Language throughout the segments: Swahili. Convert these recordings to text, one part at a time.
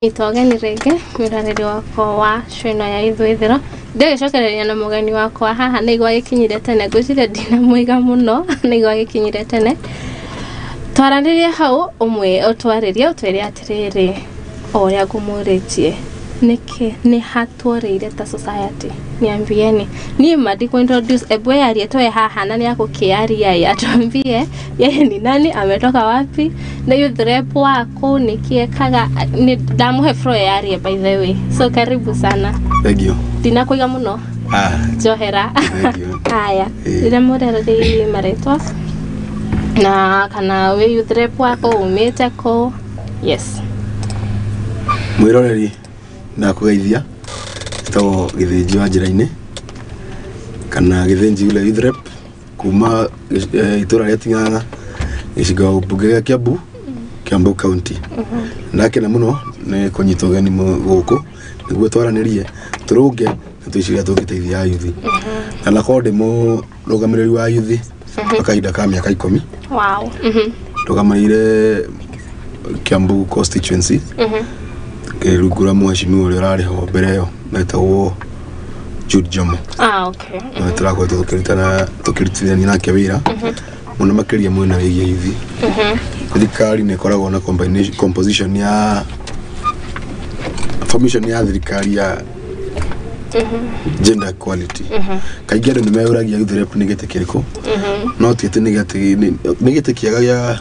Itogeni rege mirariri wako wa shwino ya Ithuithiro ndegecokereria na mugeni wakwa haha nigwa gikinyire tene ngwicire ndina mwiga muno nigwa gikinyire tene twaranirie hau umwe utwaririe utwire atiriri oria ngumuritie niki ni hatworeire ta society niambieni ni madi ku introduce ebwe yarie toye haha na ni akukiaria ya tuambie yeye ni nani ametoka wapi na youth rep wako nikiekaga ni damuhe fro yarie by the way so karibu sana. Thank you. Dina kuiga muno johera haya ira murere maretwa na kana we youth rep wako umete ko yes mwiroreri na kugeithia to githinji wa njira-ini kana githinji ule youth rep kuma itura ria Ting'ang'a gicigo mbunge gia Kiambu county nake na muno ni kunyita ugeni guku niguo twaranirie turunge twiciria tungiteithia youth na nakode mu rugamiriri wa youth akaida ka miaka 10 wow rugamirire Kiambu constituency rugura mwashimi uri rari ho mbere yo metagwo Jude Jomo okay turako tukiritithania nake wira muno makiria mwena wigie youth thirikari ne koragwo na composition ya formation ya thirikari ya gender equality kaingĩ andũ nĩ meuragia youth rep nĩ gĩtĩ kĩrĩkũ no tiete nĩ gĩtĩ kĩega gĩa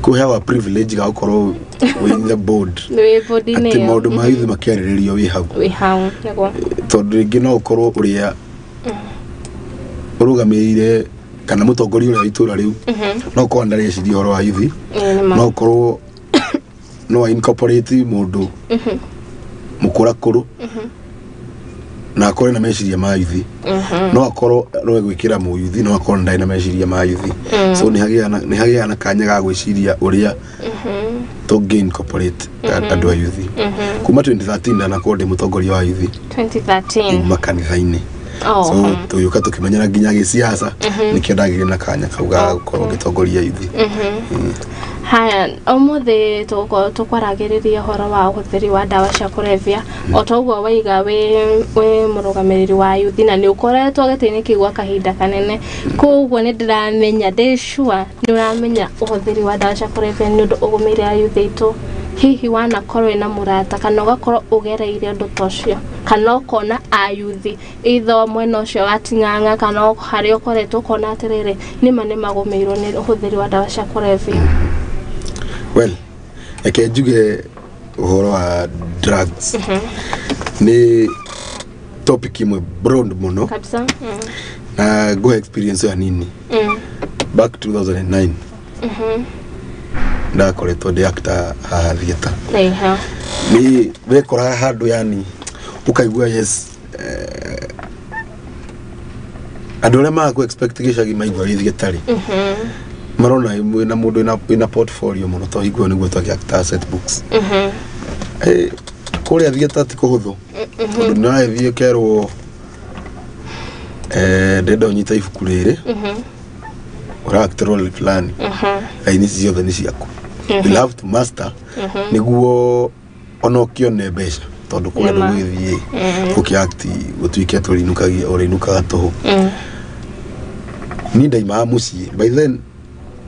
kuhewa privilege ga gukorwo with the board ati maundu ma youth makiarĩrĩrio wi hau tondu rĩngĩ no ukorwo uria urugamĩrĩire kana mũtongoria ũrĩa itũra rĩu no ukorwo ndareciria ũhoro wa youth no ukorwo no incorporate mũndũ mũkũrakũrũ na akorwo na meciria ma youth no akorwo no gwĩkĩra mũ youth no akorwo ndai na meciria ma youth so nĩ hagĩa na kanya ga gwĩciria ũrĩa to incorporate andũ a youth kuma 2013 na kode mũtongoria wa youth 2013 makanitha-inĩ so tuyuka tukimenyera nginya gĩsiasa nĩkĩendagĩria na kanya kau ga gũkorwo gĩtongoria youth haya omothe tukwaragĩrĩria horo wa ũhũthĩri wa ndawa cia kũrebia o ta ũguo waiga we mũrũgamĩrĩri wa youth na nĩ ũkoretwo gĩtĩ-inĩ kĩu gwa kahinda kanene koguo nĩ ndĩramenya ndĩcua nĩ ũramenya ũhũthĩri wa ndawa cia kũrebia nĩ ũndũ ũgũmĩire youth aitũ hihi wanakorwo na mũrata kana ũgakorwo ũgereire ũndũ ta ũcio kana ũkona a youth either mwena ũcio wa Ting'ang'a kana harĩa ũkoretwo ũkona atĩrĩrĩ nĩma nĩ magũmĩirwo nĩ ũhũthĩri wa ndawa cia kũrebia? Well, eke njuge uhoro wa drugs ni topic imwe broad muno kabisa na go experience ya nini back 2009 ndakoretwo ndi actor haha thieta ni wekora handu yani ukaigua yes andu arĩa maga expect gĩcagi maigua gĩthietari marona imwe na mundu ina portfolio muno to higwo niguo twaki actor set books kuria thieta ti kuhuthu tondu na thie kerwo ndenda unyita ibuku riri ura actor role plan aini ciothe ni ciaku you have to master niguo ono kione mbeca tondu kwa ndu githie ukiact gutuike turinukagia urinukaga tuhu ni ndaima mucii by then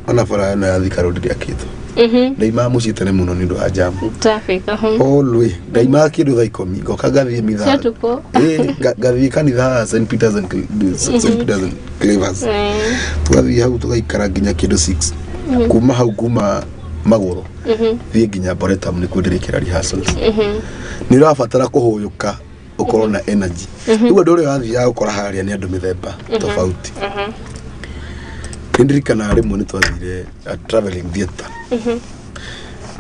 ona fara na thikaro ndia kitu ndaima mucii tene muno ni ndu wa jam traffic always ndaima kindu thaa 10 ngoka gathie mitha gathie kanitha St Peters and Clavers tugathie hau tugaikara nginya kindu 6 kuma hau kuma magoro thie nginya Boretam ni kwenderekera rehearsals ni rabatara kuhuyuka ukorwo na energy niguo nduri wathie ya gukora haria ni andu mithemba tofauti ndirikana rimwe ni twathire traveling theater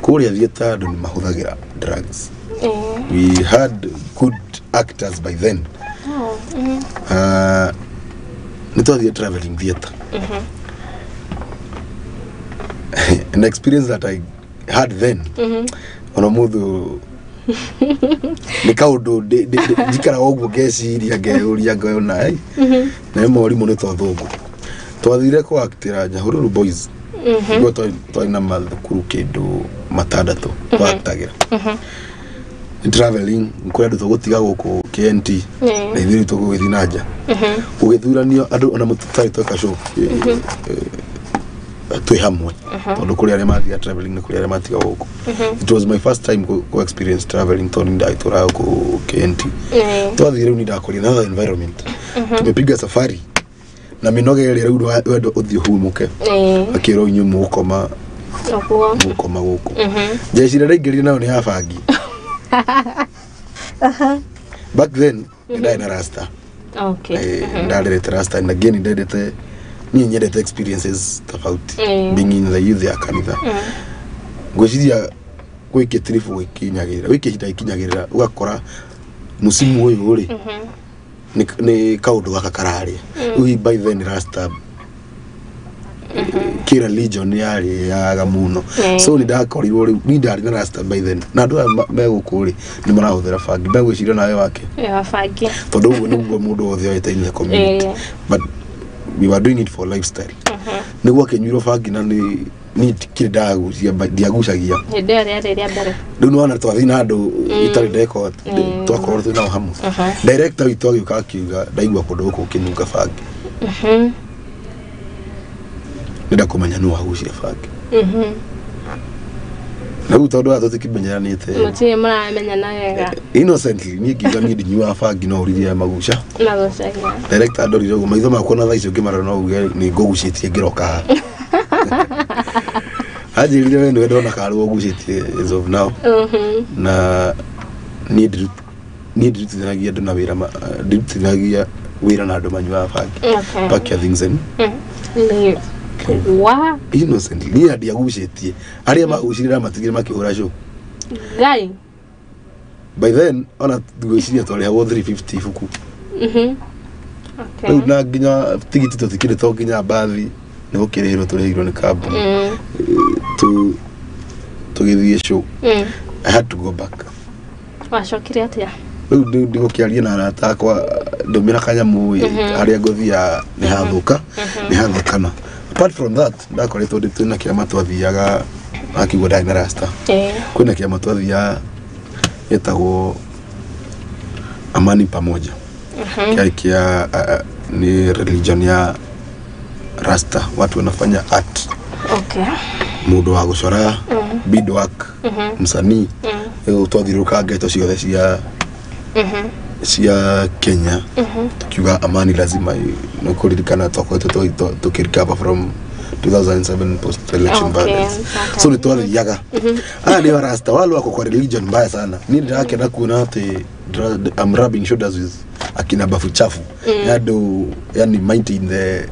kuria theater andu ni mahuthagira drugs we had good actors by then ni twathire traveling theater an experience that I had then ona muthu ni kaundu ndikara oguo ngeciria ngeuria ngona na mori muno to thungu twathire ko actira Nyahururu boys Go to na mathukuru kindu matandatu twatagira traveling nkwenda tugutiga guku KNT na ithuĩ tũgũgĩthiĩ na nja ũgĩthuranio andũ ona mũtutari tweka show twĩ hamwe tondũ kũrĩ arĩa mathiga traveling na kũrĩ arĩa matiga gũkũ. It was my first time go experience traveling tondũ ndaitũra gũkũ KNT twathire rĩu nĩndakorire another environment tumepiga safari na minoge ile rĩu wendo ũthiĩ humuke akĩrwo inyuĩ mũkoma gũkũ jeshi rĩrĩa ingĩrire nayo nĩ ya bangi. Back then ndai na rasta ndarerete rasta and again ndendete ni nyendete experiences tofauti being in the youth ya kanitha ngwĩciria gwĩke trifu gĩkinyagĩrĩra wĩkĩhinda gĩkinyagĩrĩra ũgakora musimu ũyũ rĩ ni kaundu gaka kararĩa rĩu by then rasta kira religion yari yaga muno so ni ndakorirwo rĩu ni ndari na rasta by then na andũ megũkũ rĩ ni marahũthĩra bangi megwĩciria nawe wake bangi tondũ ũguo nĩguo mũndũ wothe oete in the community but we were doing it for lifestyle nĩguo kenyuiro bangi na ni kire ndagucia ndiagucagia hĩndĩ ĩyo rĩrĩa mbere rĩu nĩwona twathiĩ na andũ itarĩ ndeko twakorwo twĩ nao hamwe director witũ agĩũka akiuga ndaigua kũndũ gũkũ kĩnunga bangi nenda kũmenya nũ wagucire bangi na rĩu tondũ tũtikĩmenyeranĩte mũtirĩ mũramenyana wega innocently niĩ ngiuga niĩ ndinyuaga bangi no ũririe maguca director ndorire ũguo maitho makwa na thaa icio ngĩmarora no uge nĩ ngũgucĩtie ngĩroka haha ajirire we ndio ndona karuo gucitie as of now na need ndithinagia andũ na wĩra ndithinagia wĩra na andũ manyua bangi pack your things in wa innocently ni ndiagucitie arĩa magucirira matigire makĩhũra show guy by then ona ngwĩciria twarĩhagwo 350 ibuku rĩu na nginya tigiti tũtikĩrĩ to nginya bathi nĩguo kĩrĩhĩrwo tũrĩhĩirwo nĩ kambuni tũgĩthiĩ show I had to go back. Wacokire atĩa? Rĩu ndigũkĩaria na arata akwa ndũmĩra kanyamũ harĩa ngũthia nĩ hathũkana. Apart from that ndakoretwo ndĩtwĩna kĩama twathiaga akĩgwo ndai na rasta kwĩna kĩama twathiaga gĩtagwo amani pamoja kia ni religion ya rasta watu wanafanya art mundu wa gucora beadwork msanii twathiruka ngeto ciothe cia Kenya tukiuga amani lazima no kuririkana twakoretwo tukirikaba from 2007 post election violence so ni twathiaga ni rasta wale wako kwa religion mbaya sana ni ndake na kuona ati I'm rubbing shoulders with akina bafu chafu yado yani mind in the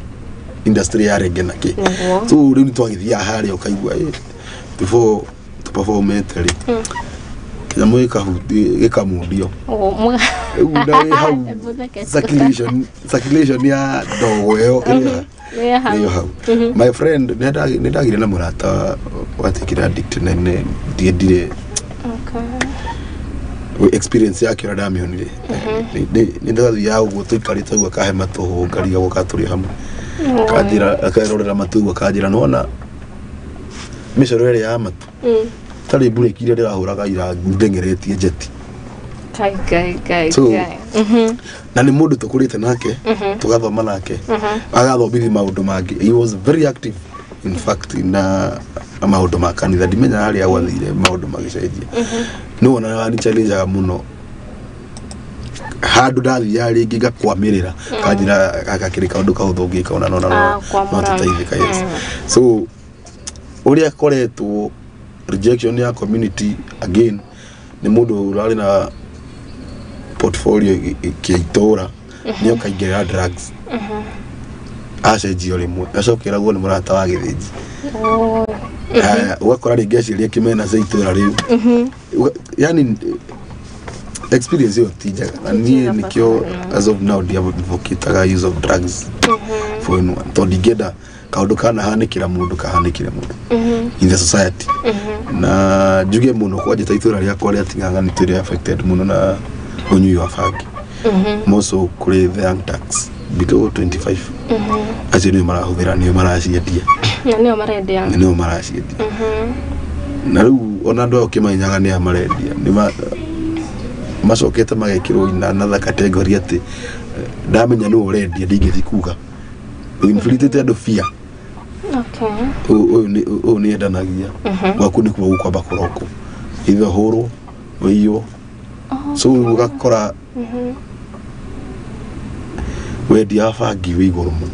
industry ya reggae nake so rĩu ni twagithia harĩa ukaigua before to perform mentally kĩnyamũ gĩkamundio ũguo hau circulation ya ndogo ĩyo ĩyo hau my friend nĩndagire na mũrata watikira addict na ndiendire experience yake ora ndamĩonire nĩndathiaga ũguo tũikarĩte ũguo akahe matũhũ ngariga gũka tũrĩ hamwe kanjira akarorera matu akanjira nona micoro ĩrĩa ya matu tarĩ break iria ndĩrahũraga ira ndengeretie jeti kai na nĩ mũndũ tũkũrĩte nake tũgathoma nake agathomithi maũndũ mangĩ he was very active in fact na maũndũ ma kanitha ndimenya harĩa gwathire maũndũ magĩcenjia no ona ni challenge mũno handu ndathia rĩngĩ ngakwamĩrĩra kanjira gakakĩrĩ kaũndũ kahũthũ ũngĩka no tũteithĩka yes so ũrĩa koretwo rejection ya community again nĩ mũndũ ũrarĩ na portfolio kĩitũra nĩ ũkaingĩra drugs acenjio rĩmwe acokeragwo nĩ mũrata wa gĩthĩnji ugakora rĩngĩ aciria kĩmena cia itũra rĩu yani experience yo tijaga na niĩ nikio as of now ndiavokitaga use of drugs for anyone to digeda kaundu kana hanikira mundu kahanikire mundu in the society na juge muno kwa jeta itũra rĩa kwa atinganga ni tiri affected muno na unyui wa bangi moso kuri the young tax below 25 acirio marahũthĩra nĩ maraciendia Nio marendia. Nio maraciendia. Na riu ona ndo kimanyaga ni amarendia ni macokete magekirwo ina na category ati ndamenya no urendia ndingithi kuga inflated and fear. Okay. O ni endanagia gwaku ni kuo kwamba kuroko ithe horo wiyo so ugakora wendia bangi wi iguru muno.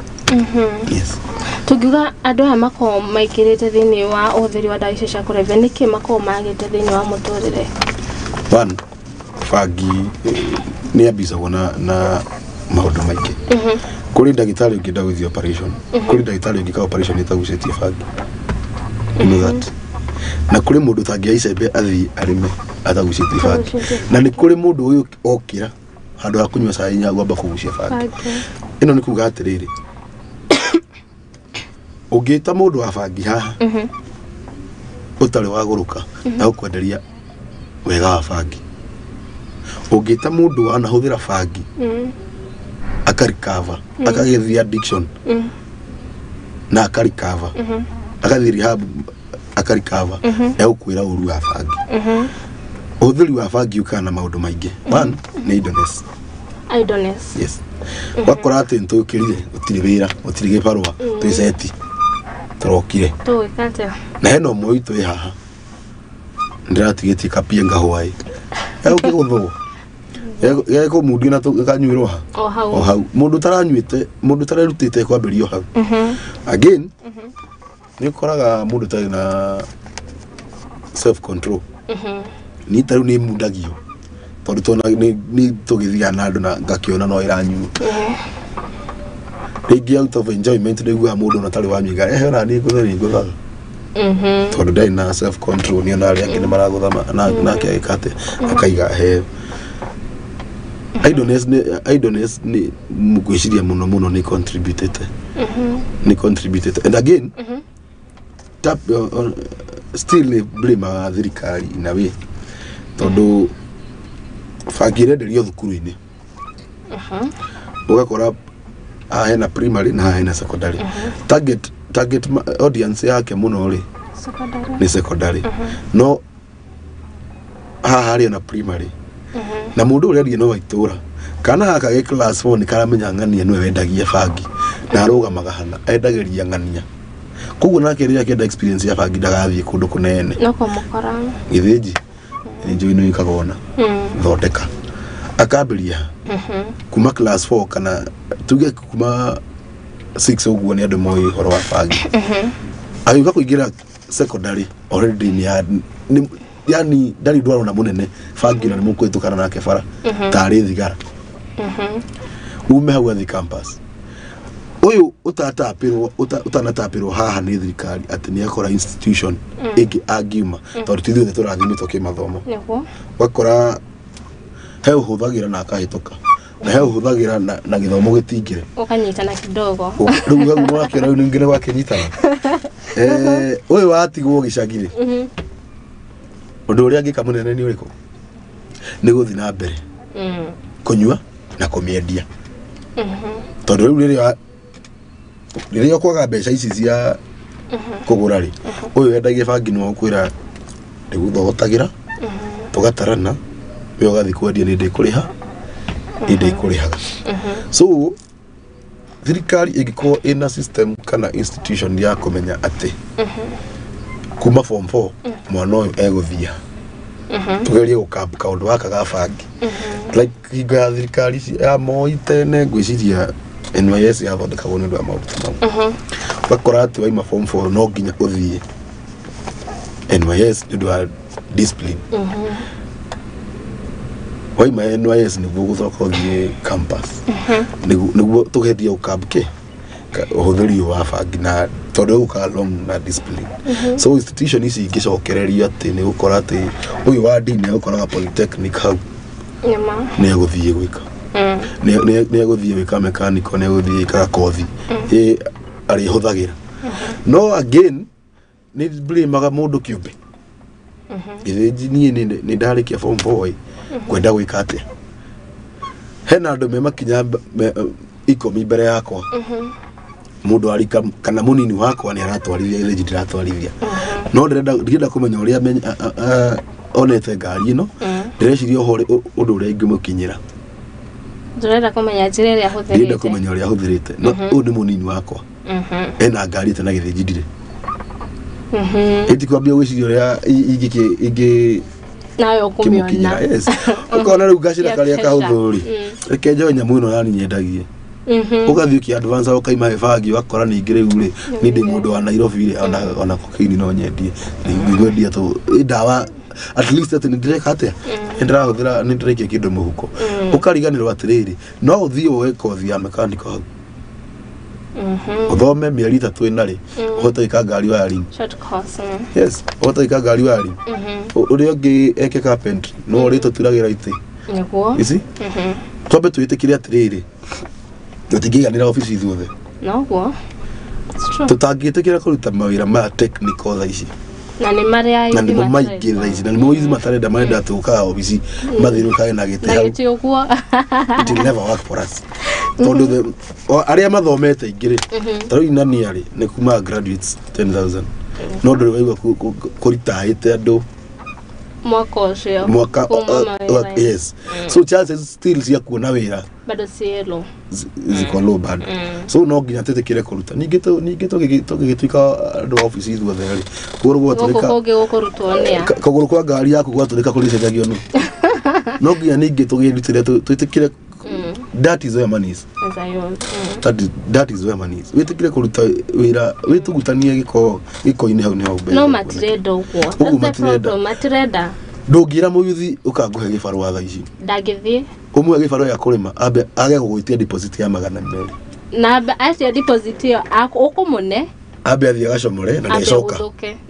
Yes. Tugiuga andu aya mako maikirite thini wa uthiri wa ndawa cia kulevya niki mako magite thini wa muturire? One, bangi ni abisagwo na maundu maingi. Kuri ndagitari ungida with operation, kuri ndagitari ungika operation itagucetie bangi. You know that. Na kuri mundu tangia icembe athi arime atagucetie bangi. Na ni kuri mundu uyu okira handu ha kunywa cai nya gwamba kugucia bangi. Ino ni kuga atiriri ugita mundu wa bangi haha utari waguruka na ukwenderia wega wa bangi. Ugita mundu anahuthira bangi akarikava akagethia addiction na akarikava akathi rehab akarikava ukwira uru wa bangi. Uthiri wa bangi ukana maundu maingi. One ni idleness. Idleness. Yes. Wakora ati ntukirire utiri wira utiri giparwa twiseti turokire tuikate na heno moito haha ndiratigiti kapie ngahwai ukigutho yego mundu na tukanyuirwo ha o hau mundu taranyuite mundu tararutite kwambirio hau again ni koraga mundu tari na self control ni taru ni mundagio tondu tona ni tugithia na andu na ngakiona no iranyu rigi out of enjoyment niguo mundu na tari wamiga ona ni ngutha tondu dai na self control ni ona ari ngine maragutha na kekate akaiga he idleness ni mugwiciria muno ni contributed and again tap still blame thirikari in a way tondu fagire nderio thukuru-ini ugakora hena primary na hena secondary. Target audience yake muno ri ni secondary. No hari na primary na mundu uria no waitura kana akage class 4 ni karamenya ngania no wendagia bangi na arugamaga hana endageria ngania kugu nake ria kenda experience ya bangi ndagathie kundu kunene no komukora githiji enjoy no ikagona thondeka akabiria kuma class 4 kana tuge kuma 6 uguo ni andu moi horo wa bangi ayuka kuingira secondary already ni yani ndari ndwaro na munene bangi na mukwitukana nake bara tari thigara ume hau athi campus uyu utanatapirwo haha ni thirikari ati ni akora institution igi agima tondu tithuothe turathimithwo kimathomo wakora he uhuthagira na akahituka na he uhuthagira na githomo gitingire ukanyitana kidogo riu hau mwakiona uyu ningine gwakinyitana uyu watigwo gicagire undu uria ngika munene ni uriku ni guthi na mbere kunyua na kumiendia tondu riu riria kwaga mbeca ici cia kugura ri uyu endagie bangi no kwira ndiguthogotagira tugatarana we ugathi kwendia ni ndikuriha indikurihaga so thirikari igiko ina system kana institution ya kumenya ati kuma form 4 mwana uyu eguthia tugerie gukamba kaundu waka ga bangi like iga thirikari ya moitene gwiciria NYS ya thondeka woni ndu amautu mau bakora ati waima form 4 no nginya uthie NYS ndu wa discipline waima NYS ni guthoka uthie campus niguo tugeria ukambke uhuthiri wa bangi na tondu uka long na discipline so institution ici ingicokereria ati ni gukora ati uyu wa dini ukoraga polytechnic hau ni aguthie gwika ni aguthie wika mechanical ni aguthie ka kothi ari huthagira no again ni blame mundu kiumbe ni ndarikia form 4 kwenda gwika atia hena andu me makinya ikomi mbere yakwa mundu arika kana munini wako ni aratwarithia ile njira aratwarithia no ndirenda kumenya uria onete ngari ino ndireciria undu uria ingimukinyira ndurenda kumenya njira iria huthirite ndirenda kumenya uria huthirite no undu munini wakwa ena ngari tena githiji ndire eti kwambia gwiciria uria ingi nayo kumiona yes ukona riu gacira karia kahuthuri reke njoe nyamu ino yani nyendagie ugathii ki advance ukaima ebagi wakora ni ngire ure ni ndi mundu wa Nairobi ri ona kokaini no nyendie ngwendia to dawa at least ati ndireka atia ndirahuthira ndireke kindu muhuko ukariganirwa atiriri no uthii weko thia mechanical hau uthome mieri 3 inari uhota ika ngari wari short course yes uhota ika ngari wari uri ongi eke carpentry no uri tuturagira ite niguo isi tobe tuitikire atiriri tutigiganira office ithuothe noguo tutangitikira kuruta mawira ma technical thaici na ni maria na ni maiki thaici na ni moizi matarenda marenda tuka office mathiruka na gite hau gite uguo it will never work for us tondu aria mathomete ingire tari nani ari ni kuma graduates 10,000 no ndori waigua kuritaite andu mwaka ucio yes so chances still cia kuona wira bado cielo ziko low bad so no nginya tetekire kuruta ningi tugituika andu office ithuothe ri kuguru gwaturika gukurutwo nia kuguru kwa ngari yaku gwaturika kulicejagio no nginya ningi tugirutire tuitikire that is where money is that is where money is witikire kuruta wira witugutanie giko-ini hau ni hau mbere no matirenda uguo matirenda ndungira muyuthi ukanguhe gibarua tha ici ndangithie umwe gibarua ya kurima abe age gugwitia deposit ya 200 na acio deposit yo ukumune abe athia gacomore na ndacoka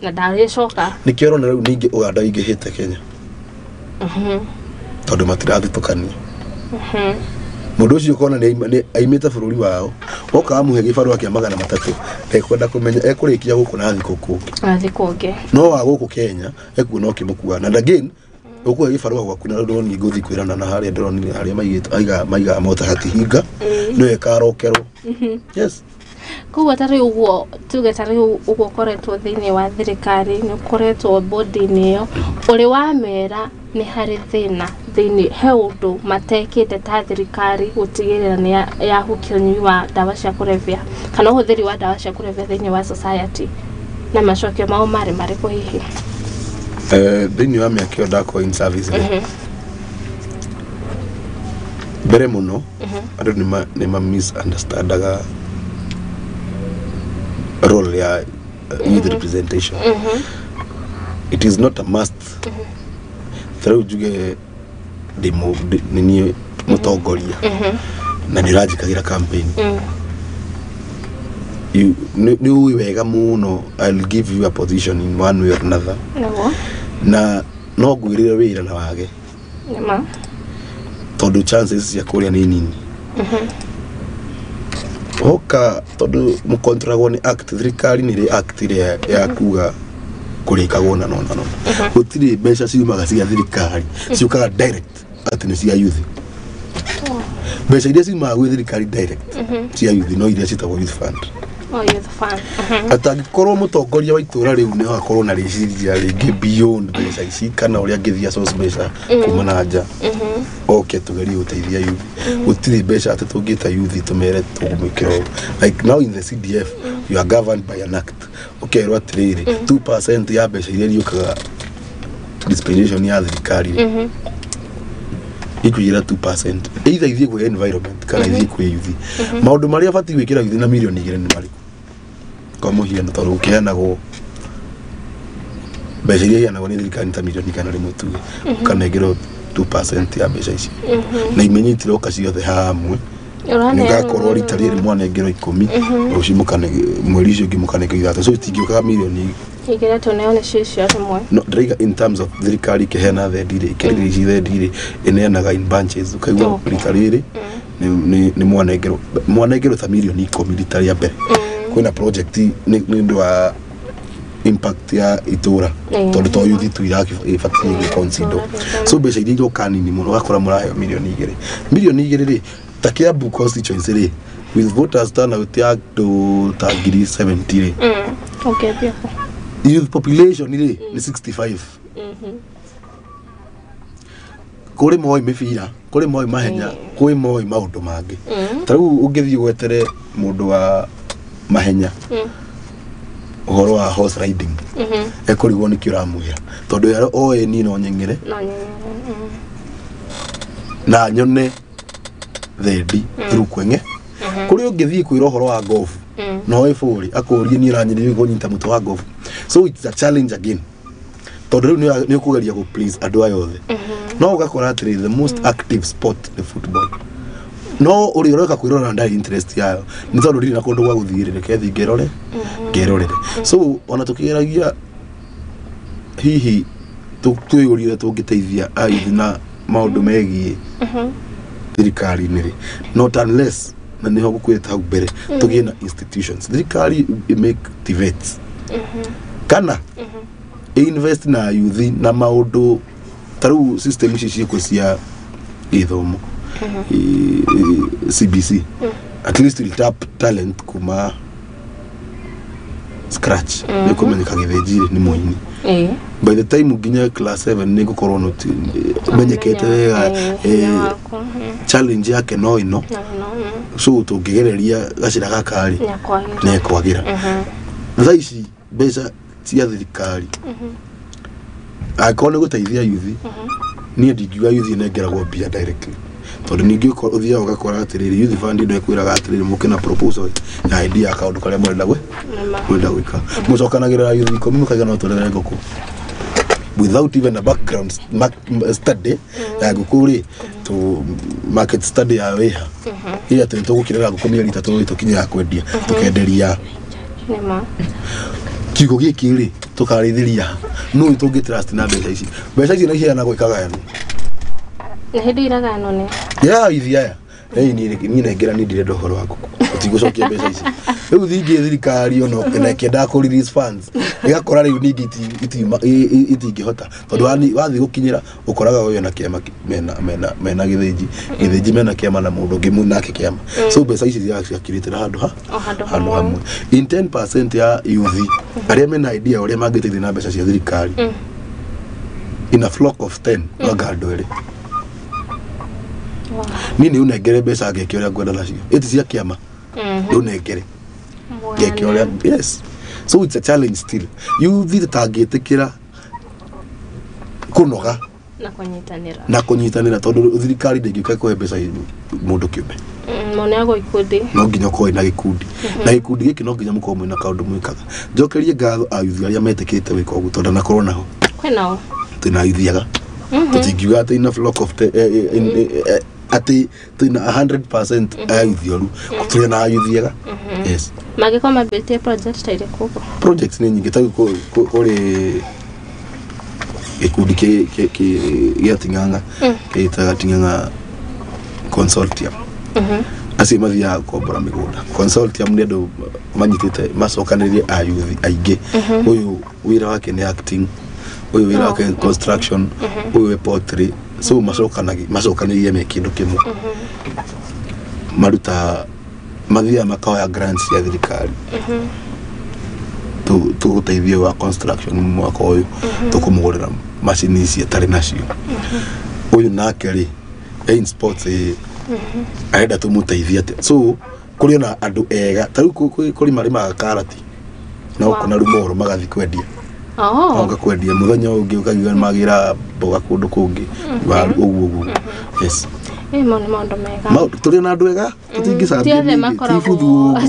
na ndacoka nikio rona riu ningi Uganda ingihite Kenya tondu matirathitũkania mundu ucio kona ni aimite bururi wao oka amuhe gibarua kia 300 ekwenda kumenya ekurikia guku na thikuke no wa guku Kenya ekuona okimukua na again ukuhe gibarua gwaku na ndoni nguthi kwirana na haria ndoni haria maiga mota hatihinga no ekarokerwo yes kuwa tari uguo tuge tari uguo koretwo thiini wa thirikari ni koretwo body niyo uri wa mera ni hari thina thiini he undu matekite ta thirikari gutigirira ni ya hukionyi wa dawa cia kurevya kana uhuthiri wa dawa cia kurevya thiini wa society na macokio mao mari ku hihi thiini wa miakio ndako in service bere muno andu ni ma misunderstandaga role ya youth representation it is not a must through juge demo nini mutongoria na nirajikagira campaign you ni wega muno I'll give you a position in one way or another na no gwirire wira na wage tondu chances ya kuria ni nini oka tondu mukontragwo ni act thirikari ni ri act ria ya kuga kurikagwo na no gutiri mbeca ciumaga cia thirikari ciukaga direct ati ni cia youth mbeca iria ciumaga gwi thirikari direct cia youth no iria citagwo youth fund atangikorwo mutongoria wa itura riu ni akorwo na riciria ringi beyond mbeca ici kana uria ngithia source mbeca kuma na nja okay tugerie uteithia youth gutiri mbeca ati tungita youth tumere tugumikiro like now in the CDF you are governed by an act okay ro atiriri 2% ya mbeca iria riukaga dispensation ya thirikari ikugira 2% either ithie ku environment kana ithie ku youth maundu maria fati gwikira youth na milioni 2 ni mari kwa muhiano tondu ukiheanagwo mbeca iria iheanagwo ni thirikari ta milioni kana rimwe tuge ukanengerwo 2% ya mbeca ici na imenyitire oka ciothe hamwe ngakorwo rita riri mwanengerwo 10 ucimukane mweri ucio ngimukane ithatũ so itingĩũkaga milioni igira tuneone cicio rimwe no ndaiga in terms of thirikari kehena thedire kiriri thedire eneanaga in bunches ukaigua rita riri ni mwanengerwo ta milioni 10 rita ria mbere kwina project ni ndio wa impact ya itura tondu to youth tu iraki ifatie consider so mbeca iria kanini muno gakora murayo milioni 2 ri ta Kiambu constituency ri with voters turnout ya to tagiri 70. Okay, pia. Youth population ni 65. Kuri moi mifira, kuri moi mahenya, kuri moi maundu mangi. Tariu ungithi gwetere mundu wa mahenya. Uhoro wa horse riding. Ekurigwo ni kiuramwira. Tondu yaro oe ni no nyengere. Na nyone thedi through kwenge. Kuri ungithi kwira uhoro wa golf. No ifuri akurie ni ranyiri gunyita mutu wa golf. So it's a challenge again. Tondu ni ukugeria go please andu ayo othe. No ugakora atiri the most active sport the football. No uri ureka kwirora ndari interest yayo. Ni tondu riri na kundu gwa guthirire kethi ngerorere. So ona tukiragia hihi tuyurire tungiteithia aithi na maundu megie thirikari niri not unless na niho gukwita hau mbere tugie na institutions thirikari make activates kana invest na youth na maundu taru system ici cia githomo CBC at least will tap talent kuma scratch ni kumenyeka githejire ni muhini by the time uginya class 7 ni gukorwo no menyekete challenge yake no ino so tungigereria gacira gakari ne kwagira thaici besa cia thirikari akone guteithia youth ni ndingiwa youth nengeragwo bia directly tondu ningi uthia ugakora atiriri youth fund ndo ekwiraga atiriri mukina proposal ya idea account kale mwenda gwika mucokanagira youth 10 mukaga no turere ngoko without even a background study ya gukuri to market study ya weha iya tento gukirera gukomia lita to kinya kwendia tukenderia kigo gikiri tukarithiria no itungi trust na mbeca ici na hiana gwikaga yani hindi iraga none ya ithia ni nengera ni ndire ndohoro wako utigucokia mbeca ici riu thingi thirikari ono kenekenda ku release funds igakora riu ningi itingihota tondu wathi gukinyira ukoraga uyo na kiama mena githinji mena kiama na mundu ngi munake kiama so mbeca ici ciakiritira handu hamwe in 10% ya youth aria mena idea uria mangiteithia na mbeca cia thirikari in a flock of 10 wagando eri nini unegere mbeca ngeke uria ngwenda nacio iti cia kiama unegere ngeke uria yes so it's a challenge still you thithe tangitikira kunoga na kunyitanira tondu thirikari ndingika kuhe mbeca mundu kiumbe mone ago ikundi no nginya koi na gikundi na gikundi giki no nginya muko mwina kaundu mwikaga njokerie ngatho ayuthi aria metikite wika ugu tondu na korona ho kwinao tina ithiaga tutingiuga ati ina flock of ati tina 100% ayuthioru kutire na ayuthiaga yes magikoma bete project taire kuko projects ni nyingi tagu kuri gikundi kia tinganga kita tinganga consortium asi mathia kombora migunda consortium ni andu manyitite macokanirie ayuthi aingi uyu wira wake ni acting uyu wira wake construction uyu pottery so macokanirie me kindu kimwe maruta mathia makao grants ya thirikari tu guteithia wa construction mwaka uyu tukumugurira machine cia tari nacio uyu nake ri in sports aenda tumuteithia so kuri na andu ega tari kuri marima karati na ukona rumoro magathi kwendia onga kwendia muthenya ungi ukagiga magira boga kundu kungi wa uguo yes mone mondo mega turi na andu ega tutingicambia tiothe makoragwo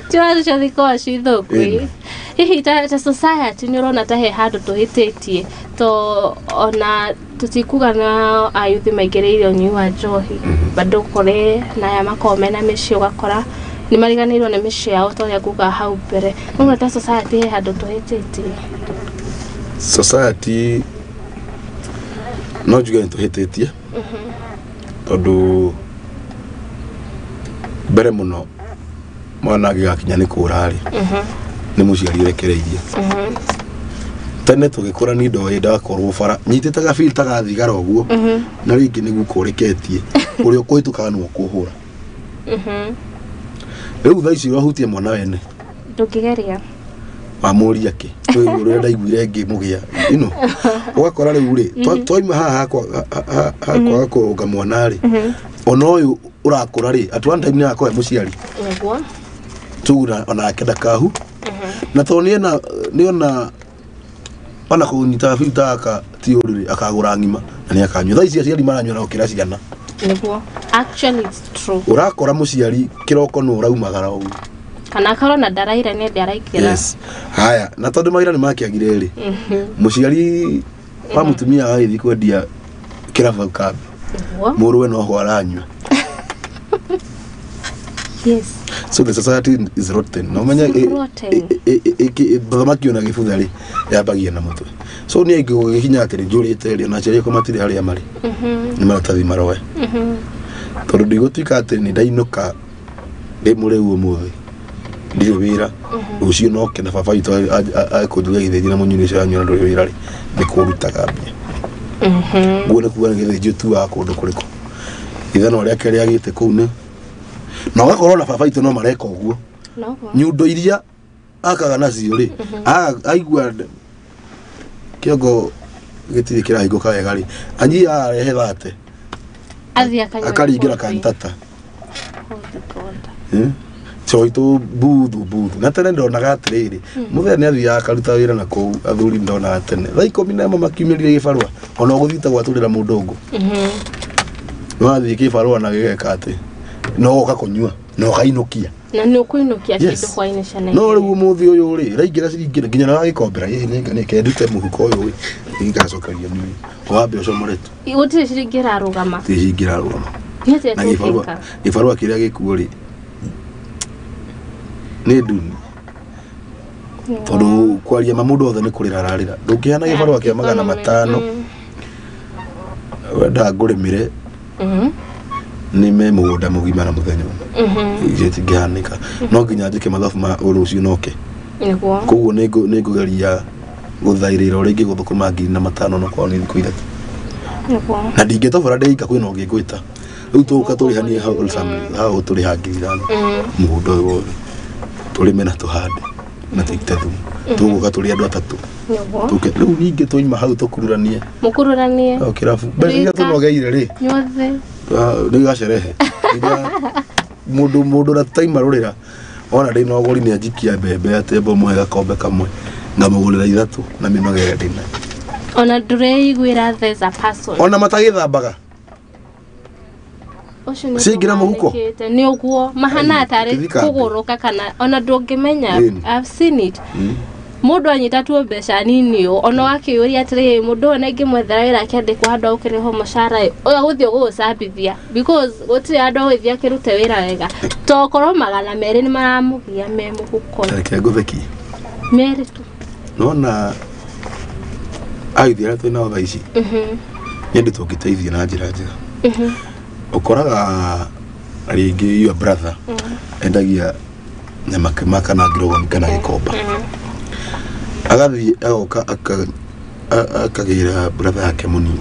tiothe thiko cithukwi hihi ta society ni urona ta he handu tuhititie to ona tutikuga na ayuthi maigereire onyi wa njohi bado kore na ya makome na mici ugakora ni mariganirwo ni mici yao to ya kuga hau mbere no ta society he handu tuhititie society no juga tuhititie tondu mbere muno mwana agigakinya ni kurari ni muciari urekereirie tene tugikura ni ndo yenda korwo bara nyitite ga filter ga thigara uguo na ringi ni gukoreketie uri ukuhituka no kuhura Riu thaa ici urahutie mwana wene ndukigeria wamuria ki uri ndaiguire ngimugia ino ugakora riu ri twaima haha hakwa kuruga mwana ri ona uyu urakura ri at one time ni akoe muciari niguo tugura ona akenda kahu na toni ni ona kunyita filter aka tiuri akagura ngima na ni akanywa thaa ici aciari maranywa na ukira ciana niguo actually it's true urakora muciari kiroko no uraumagara ugu kana korona ndaraira ni ndaraikira yes haya na tondu maira ni makiagire ri muciari wa mutumia aithi kwendia kirabu kabi muruwe no ho aranywa yes so the society is rotten no menya thamaki ona gibutha ri yabagia na mutwe so ni aigo gikinya atiri njurite ri ona ciari ko matiri hari amari ni maratathi maroe tondu ndigutwika atiri ni ndainuka ndi mureu umuthi ndio wira ucio no kena baba itu akunduga githeji na munyuni cio anywa ndio wira ri nikurutaga mbia ngone kuga githeji tu wa kundu kuriko ithano ria keri agite kuu ni na wakorwo na baba itu no mareka uguo nyundo iria akaga nacio ri aigua kiongo gitiri kirahingo kawega ri anyi arehe thate athia kanywa akaringira kantata choito buthu na tene ndonaga atiriri muthenya ni athia akaruta wira na kou athuri ndona tene thaa 11 makiumirire gibarua ona guthita gwaturira mundu ungu no athie gibarua na gigeka ati no goka kunyua no gainukia na ni ukuinukia kindu kwa ine cana no riu muthi uyu ri raigira ciringira nginya na gikombera ye ni kendute muhuko uyu ri ngacokaria ni wambe ucomoretu igutire ciringira arugama ciringira arugama na gibarua kiria gikuo ri ni duni tondu kwaria mamundu othe ni kurira rarira ndukiana gibarua kia 500 wenda ngurimire ni me mugunda mugima na muthenya ije tigihanika no nginya njike mathabu ma urucio noke niguo koguo ni ngugeria guthairira uri ngiguthukuma 5,000 no kwa ni thiku ithatu niguo na ndingitobora ndeika kwina ungingwita riu tuka turihanie how family how turiha 5,000 mugunda uyu turime na tuhande na tikite thumu tuguka turi andu atatu tuke riu ningi tuima hau tukururanie mukururanie kirabu basi tunogeire ri nyothe ni gacerehe mundu na taima rurira ona ndi no gori ni ajikia mbembe atembo mwega kombe kamwe ngamugurira ithatu na minogere ndina ona ndureiguira there's a person ona matagithambaga singira muhuko ni uguo mahana atari kuguruka kana ona ndungimenya I've seen it mundu anyita tu mbeca nini ona wakiuria atiri mundu ona ngimwethera wira akiandikwa andu ukiriho mucara uya guthio gucambithia because gutiri andu withia kirute wira wega tokorwo 200 ni maramugia me muhuko reke ngutheki mere tu nona aithira twina otha ici nyendi tungiteithia na njira njega ukoraga ringi your brother endagia nyama kimaka na ngirogo kana gikomba agathi agoka akagira brother yake munini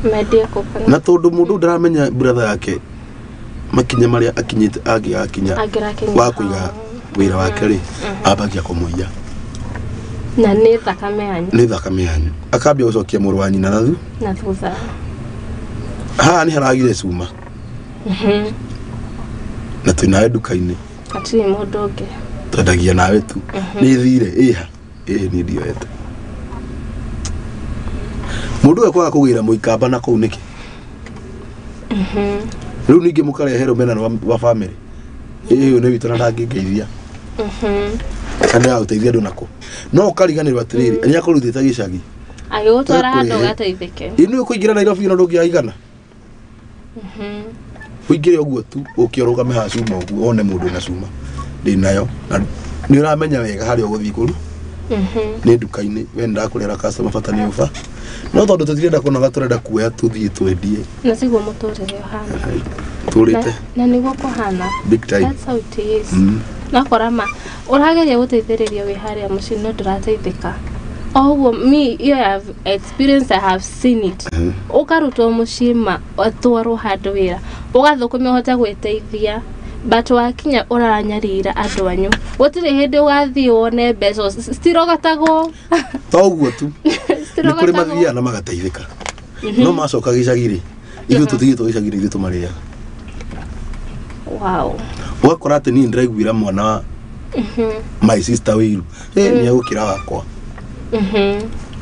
media kokana na tondu mundu ndaramenya brother yake makinya maria akinyite akinya wa kuiga wira wake ri abagia kumuiya na ni thakame yanyu akambia gucokia muru wa nyina na thutha ni haragire cuma na twina nduka-ini ati mundu ungi twendagia nawe tu ni thire iha ni ndioete mundu ekwaga kugira muikamba na kuu niki riu ningi mukarehero mena wa family iyo ni witana ndangingeithia kana uteithia ndu nako no ukariganirwa atiriri ni akurutita gicagi agutwara handu gateithike inu kuingira Nairobi no ndungiaigana kuingire uguo tu ukiorugame ha cuma uguo one mundu na cuma ndinayo na ni uramenya wega hari uguthi kuru ni nduka-ini wenda kurera customer fatani ufa no tondu tutirenda kunoga turenda kuoya tuthie twendie na siguo muturire hana turite na niguo kuhana big time that's how it is na korama urageria guteithiriria wi haria mucii no ndurateithika oguo me you have experience I have seen it ukarutwo mucii ma atwarwo handu wira ugathukumia hota gweteithia but wakinya uraranyarira andu anyu gutire hindi ugathii wone mbeca stirogotagwo toguo tu ni kuri mathia na magateithika no macoka gicagiri ithu tutigitwo gicagiri ithu tumaria wow wakora ati ni ndiraiguira mwana my sister wiru ni agukira wakwa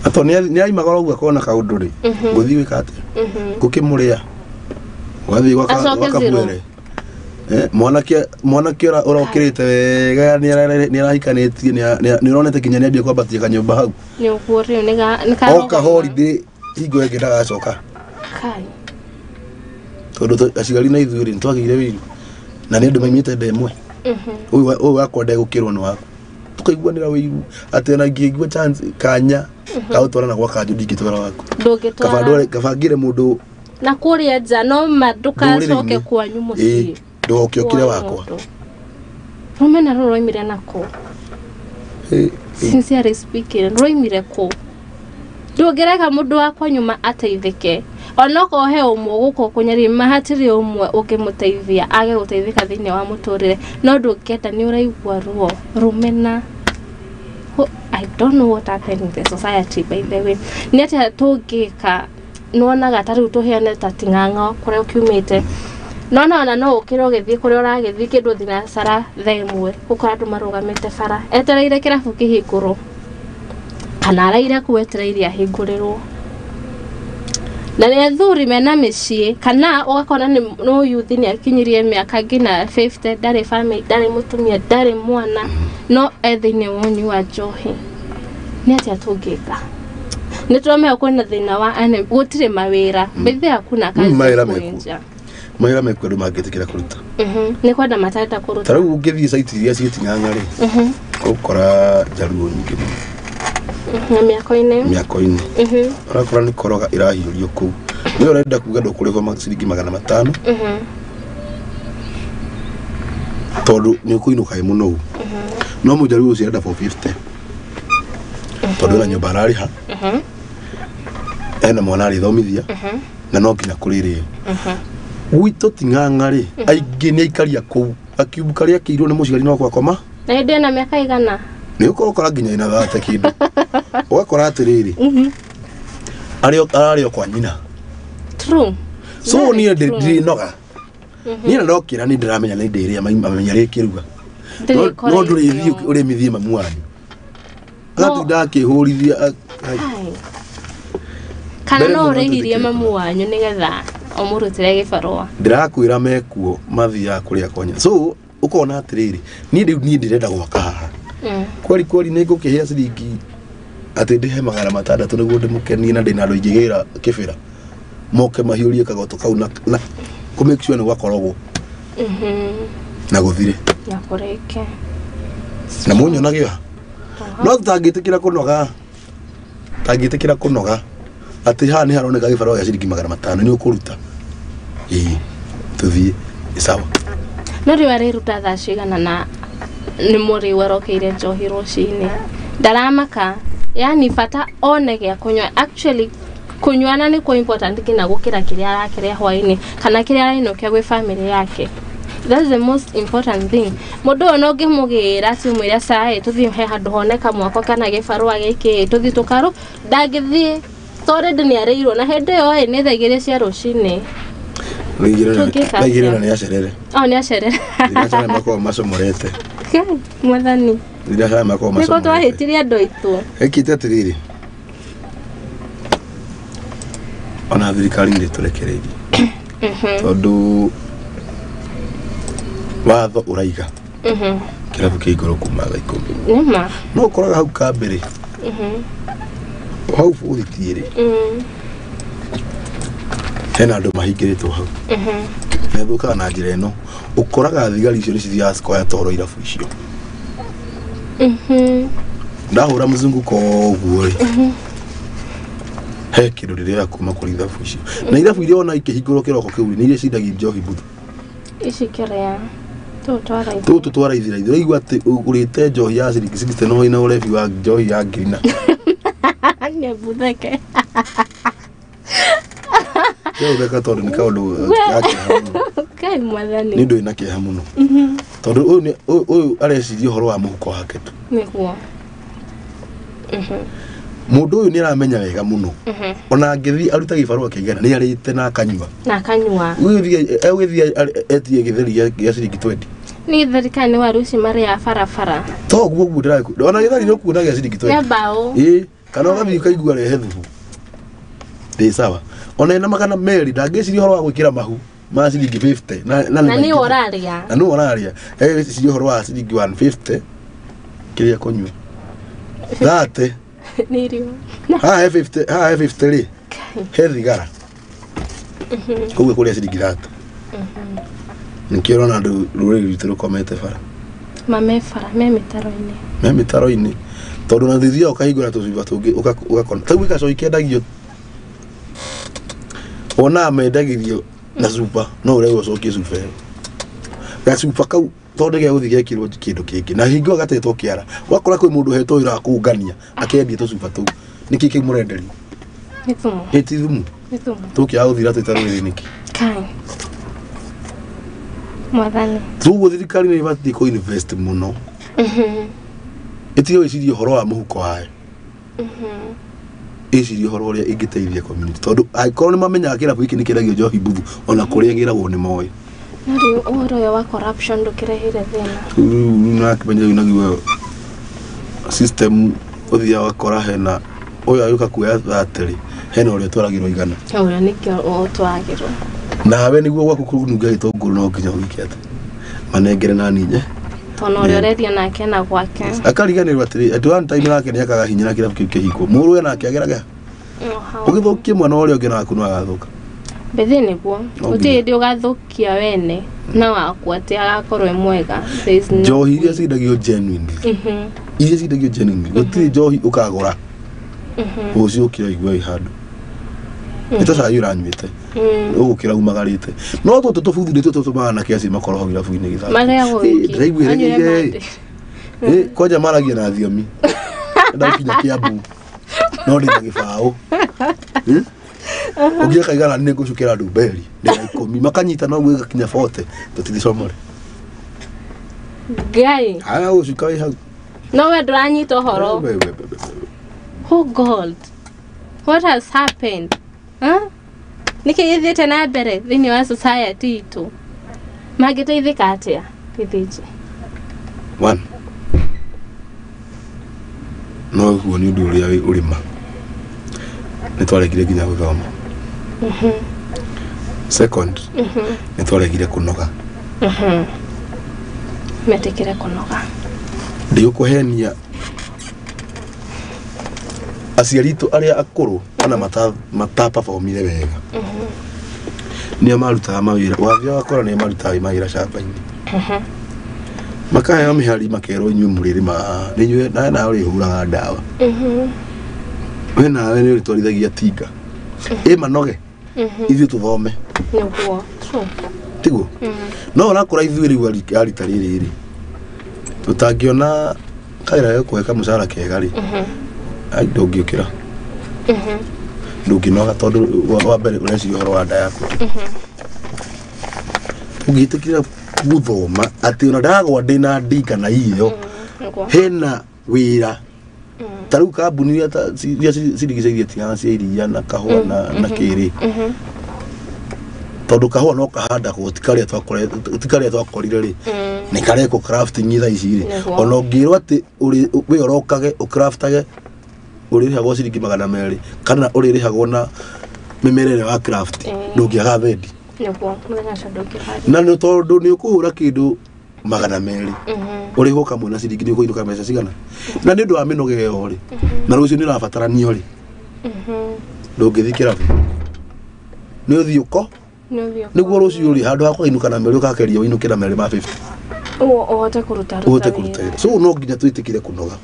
ato ni aimagora uga kona kaundu ri guthi wikate gukimuria wathi wakabwere mwanake urokirite wega ni arahikanitie ni uronete kinya ni ambia kwambatia kanyumba hau ni ukuri ni oka holiday hingo yake ndagacoka kai tondu acigari na ithuĩ nĩ twagĩire wĩru na nĩ andũ maimĩte ndemwe ũyũ wakwa ndegũkĩrwo nĩ waku tũkaiguanĩra wĩru atĩ ona ingĩigua chance kanya gaũtwarana gwa kanjũ ndingĩtwara waku kabangĩre mũndũ na kũrĩa nja no ndugacoke kwanyu mũciĩ ndoke ũkĩre wakwa rumena rũroimire nako sincerely speaking rũimire kũ ndũngĩreka mũndũ wakwa nyuma ateithĩke onoko he ũmwe gũkũ kũnyarima hatirĩ ũmwe ũngĩmũteithia age gũteithĩka thĩinĩ wa mũtũrĩre no ndũngĩenda nĩ ũraigua ruo rumena I don't know what happened in the society by the way nĩ atĩa tũngĩka nuonaga ta rĩu tũheane ta ting'ang'o kũrĩa ũkiumĩte no ũkĩra ũgĩthiĩ kũrĩa ũragĩthiĩ kĩndũ thinacara thaa ĩmwe gũkora andũ marũgamĩte bara etereire kĩrabu kĩhingũrwo kana araire kwetereire ahingũrĩrwo na nĩ athuri mena mĩciĩ kana ũgakora no youth nĩ akinyirie mĩaka nginya 50 ndarĩ family ndarĩ mũtumia ndarĩ mwana no thĩinĩ wa ũnyui wa njohi nĩ atĩa tũngĩka nĩ tũromea kwĩna thĩna wa gũtirĩ mawĩra mbĩthĩ hakuna kazi mawĩra mekwo andũ mangĩtĩkĩra kũruta nĩ kwenda matarenda kũruta ta rĩu ũngĩthiĩ site iria ciĩting'ang'a rĩ ũkora njaruo nyingĩ na mĩako-inĩ ũrakora nĩ koroga ĩrahiũrio kũu nĩ ũrenda kuga ndũkũrĩhwo ciringi 500 tondũ nĩ ũkũinũka ĩ mũno no mũjaruo ũcio arenda 450 tondũ ena nyũmba ararĩha ena mwana arĩthomithia na no nginya kũrĩrĩo gwitũ ting'ang'a rĩ aingĩ nĩ aikaria kũu akiubu karĩa kĩirwo nĩ mũciari no kwakoma na hĩndĩ ĩna mĩaka igana nĩ ũkora nginya ina thate kĩndũ ũgakora atĩrĩrĩ ararĩo kwa nyina true so niĩ ndĩrĩnoga niĩ ndokĩra nĩ ndĩramenya nĩ ndĩrĩa mamenya rĩkĩruga no ndũrĩthiĩ ũrĩmithie mamu wanyu agatinda akĩhũrithia kana no ũrĩhirie mamu wanyu nĩgetha ũmũrutĩre gĩbarũa ndĩrakwĩra mekuo mathiaga kũrĩa kwanya so ũkona atĩrĩrĩ niĩ ndĩrenda gwaka haha kwari nĩ ngũkĩhĩa ciringi atĩ ndĩhe 600 nĩguo ndĩmũkenie na ndĩna andũ ingĩgĩra kĩbĩra moke mahiũrie kagoto kau na kũmake sure nĩ gwakoragwo na gũthire na kũrĩke na mũnyonagĩra no tangĩtĩkĩra kũnoga atĩ haha nĩ haroneka gĩbarũa gĩa ciringi 500 nĩ ũkũruta tũthiĩ sawa no rĩu arĩruta thaa cigana na nĩ mũrĩu arokĩire njohi rũcinĩ ndaramaka yani bata one gĩa kũnyua actually kunywana nĩ kwa important kina gũkĩra kĩrĩa arakĩrĩa hwainĩ kana kĩrĩa arainũkia gwĩ family yake that's the most important thing mũndũ ũyũ no ngĩmũgĩra atĩ mwĩra saĩ tũthiĩ he handũ honeka mwako kana gĩbarũa gĩkĩ tũthiĩ tũkarũ ndangĩthiĩ already nĩ arĩirwo na hĩndĩ ĩyo nĩ thaa 2 cia rũcinĩ Mbaire nĩ acerere nĩ acerere ndĩracara makoo macomorete mwathani ndĩracara makoo macomorete nĩko twahĩtirie andũ aitũ ekĩte atĩrĩrĩ ona thirikari nĩ tũrekereirie tondũ watho ũraiga kĩrabu kĩa igũrũ kuma thaa 10 no ũkoraga hau kambere hau bũthitiĩrĩ hena andũ mahingĩrĩtwo hau nethũkaga na njĩra ĩno ũkoraga thigari icio nĩ cithiaga cikoya toro irabu icio ndahũra mũzunguko ũguo rĩ he kĩndũ rĩrĩa kuma kũrĩ irabu icio na irabu iria ona ikĩhingũrwo kĩroko kĩu nĩ iria cindagia njohi buthu ici kĩrĩa tũtũ twaraithira igua atĩ ũgũrĩte njohi ya ciringi 60 no ina ũrebi wa njohi ya ngirina nĩ butheke Yo theka tondũ nĩ kaũndũ yake Ngai mwathani. Ni ndo ina kĩeha mũno. Tondũ ũyũ areciria ũhoro wa mũhuko wake tu. Nĩguo. Mũndũ ũyũ nĩ aramenya wega mũno. Ona angĩthiĩ aruta gĩbarũa kĩigana nĩ arĩte na akanyua. Na akanyua. Ũgĩthiĩ etie gĩtheri gĩa ciringi 20. Ni thirikari nĩ waru ici marĩ ya barabara. To guo ndĩraku. Ona gĩtheri no kuona gĩa ciringi 20. Nĩ mbaũ. Kana ũgathiĩ ũkaigua rehe thubu. Ndĩ sawa. Ona ena magana merĩ ndangĩciria ũhoro wa gwĩkĩra mahu ma ciringi 50 na nĩ ũraria. Na nĩ ũraria. Ciria ũhoro wa ciringi 150 kĩrĩa kũnyua. Thate. Nirio. Ha 50 rĩ. He thigara. Koguo kũrĩa ciringi thate. Nikĩo rona andũ rũrĩrĩ rwitũ rũkomete bara. Mamefara me mĩtaro-inĩ. Tondũ na thithia ũkahingũra tũcuba tũngĩ ũgakona. Tau gacoki kendagio. Ona mendagithio na cupa no ũrĩa ũcokie cuba ĩyo. Gacupa kau tondũ gĩa gũthiĩ gĩkĩrwo kĩndũ kĩngĩ. Na hingo gatetwo kĩara. Wakora kwĩ mũndũ hetwo wĩra wa kũngania akendia tũcupa tũu. Nĩkĩ kĩ mũrenderia? Nĩ thumu. Eti thumu. Nĩ thumu. Tũkĩaga gũthira tũtarĩ nĩkĩ? Kai. Mwathani. Tuguo thirikari nĩ ĩbatiĩ kũ invest mũno. Eti ũgĩciria ũhoro wa mũhuko wayo. Ĩciria ũhoro ũrĩa ingĩteithia community. Tondũ angĩkorwo nĩ mamenyaga kĩrabu gĩkĩ nĩ kĩendagio njohi mbuthu ona kũrĩa gĩragwo nĩ moĩ. Na rĩu ũhoro ũyũ wa corruption ndũkĩrehire thĩna. Rĩu nakĩmenya naguo system ũthia wakora hena ũyũ agĩũka kuoya thatĩrĩ hena ũrĩa twaragĩrwo igana. Ũrĩa nĩkĩo twagĩrwo. Nawe nĩguo gwaku kũnunga gĩtũngũrũ no nginya ũgĩke atĩ manengere na ninye. Tondũ ũrĩa ũrendia nake na gwake. Akariganĩrwo atĩrĩ at one time nake nĩakaga hinya na kĩrabu kĩu kĩhingwo. Mũrũ we nake ageraga. Ũgĩthũkia mwana ũrĩa ũngĩ naku no agathũka. Bethi nĩguo. Gũtirĩ hĩndĩ ũgathũkia wene na waku atĩ agakorwo e mwega. Njohi iria cindagio genuine. Iria cindagio genuine. Gũtirĩ njohi ũkagũra. Ũcio ũkĩraigua handũ. Ito cai ũranyuĩte. Ũgũkĩra umagarĩte. No tũtũ tũbuthu nĩ tũtũ tũmaga na kĩaci makoroho gĩrabu-inĩ gĩthaka. Marĩagwo wĩingĩ. Kwanja maragia na thiomi. Ndakinya Kiambu. No ndĩ na gĩbaũ. Ũngĩaka igana nĩ ngũcukĩra andũ mberi. Ndĩ 10 makanyita no gwĩgakinya 40 tũtithicomore. Ngai. Haya ũcuka wĩ hau. No we ndũranyita ũhoro. Oh God. What has happened? Nĩkĩ gĩthiĩte na mbere thĩinĩ wa society itũ? Mangĩteithĩka atĩa? Gĩthĩnji. 1. No guo nĩ ũndũ ũrĩa ũrĩma. Nĩ twaregire nginya gũthoma. 2nd. Nĩ twaregire kũnoga. Metĩkĩre kũnoga. Ndigũkũhenia aciari tu arĩa akũrũ ana mataperformire wega. Nĩ marutaga mawĩra. Wathia wakora nĩ marutaga mawĩra shamba-inĩ. Makaheo mĩhari makerwo inyuĩ mũrĩrĩma nĩ inyuĩ na ũrĩ hũraga ndawa. We nawe nĩ ũrĩtwarithagia tinga. Manoge. Ithuĩ tũthome. Nĩguo. Tiguo. No ũrakora ithuĩ rĩu arita rĩrĩ. Tũtangĩona kaĩra gũkũhe kamũcara kega rĩ. Ai ndũngĩũkĩra. Ndũngĩnoga tondũ wa mbere ũreciria ũhoro wa nda yaku. Ũngĩtĩkĩra gũthoma atĩ ona ndagwa ndĩna ndinga na iyo hena wĩra. Tarĩu kambuni iria cirigicĩirie tigana cia iria na kahũa na kĩrĩ. Tondũ kahũa no kahandagwo tikarĩa twakorire rĩ. Nĩ karekwo crafting thaa ici rĩ. Ona ũngĩrwo atĩ we ũrokage ũcraftage ũrĩrĩhagwo ciringi 200 kana ũrĩrĩhagwo na mĩmerere wa craft ndũngĩaga thendi. Na nĩ tondũ nĩ ũkũhũra kĩndũ 200 ũrĩhwo kamwe na ciringi nĩ ũkũinũka mbeca cigana. Na nĩ ũndũ wa mĩnoga ĩyo rĩ. Na rũciũ nĩ ũrabatarania rĩ. Ndũngĩthiĩ kĩrabu. Nĩ ũthiĩ ũko. Nĩguo rũciũ rĩ handũ ha kũinũka na merĩ ũkakeria ũinũke na merĩ ma 50. Ũhote kũruta wĩra. So no nginya twĩtĩkire kũnoga.